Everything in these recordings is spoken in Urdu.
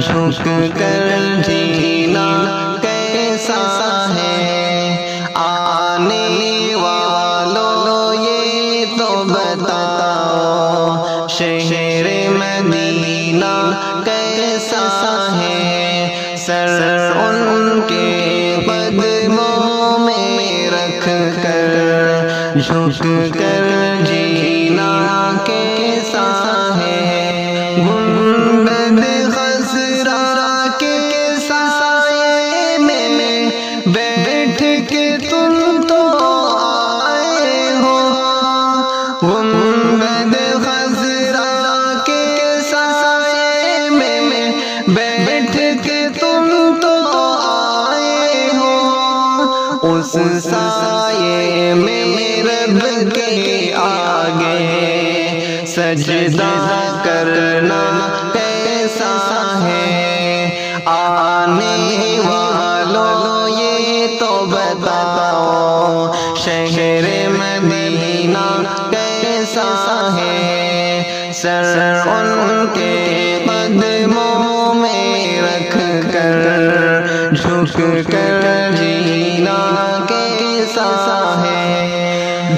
جھک کر جینا کیسا ہے، آنے والوں یہ تو بتاؤ شہر مدینہ کیسا ہے، سر ان کے قدموں میں رکھ کر جھک کر جینا کیسا ہے، گنبد خضرا کے سائے میں بیٹھ کے تم تو آئے ہو، گنبد خضرا کے سائے میں بیٹھ کے تم تو آئے ہو، اس سائے میں رب کے آگے سجدہ کرنا کیسا ہے، آنے والوں یہ تو بتاؤ شہر مدینہ کیسا ہے، سر ان کے قدموں میں رکھ کر جھک کر جینا کیسا ہے،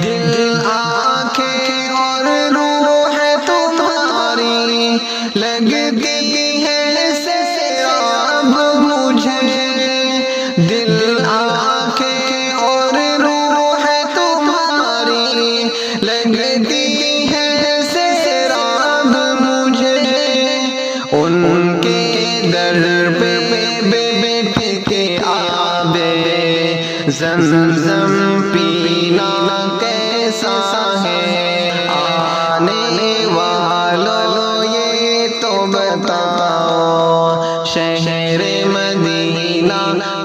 دل آنکھیں اور روح تمہاری لگتی ہے سیراب مجھے، دل آنکھیں اور روح تمہاری لگتی ہے سیراب مجھے، ان کے در پہ بیٹھ کے آبِ زمزم پینا کیسا ہے، آنے والوں یہ تو بتاؤ شہر مدینہ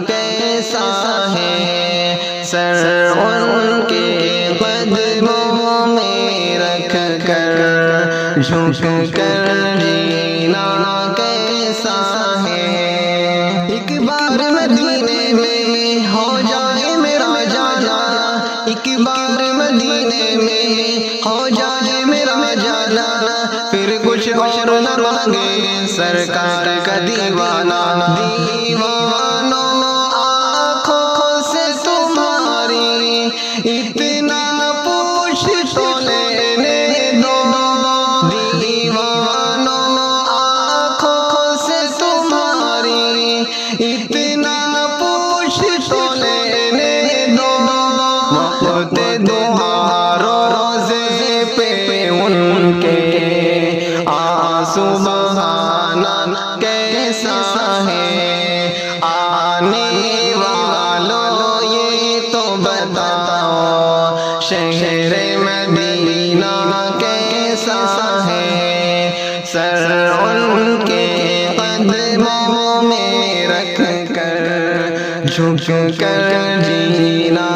کیسا ہے، سر ان کے قدموں میں رکھ کر جھک کر جینا کیسا ہے، ایک بار مدینے میں ہو جائے میرا جانا، ایک بار مدینے میں ہو جائے میرا جانا، پھر کچھ اور نہ مانگے سرکار کا دیوانہ، دیوانوں آنکھوں سے تمہاری اتنا پوچھ تو لینے دو، دیوانوں آنکھوں سے تمہاری اتنا پوچھ تو لینے دو، وقت دعا روزے پہ ان کے آنسو بہانا کیسا ہے، آنے والوں یہ تو بتاؤ شہر مدینہ کیسا ہے، سر ان کے قدموں میں رکھ کر جھک کر جینا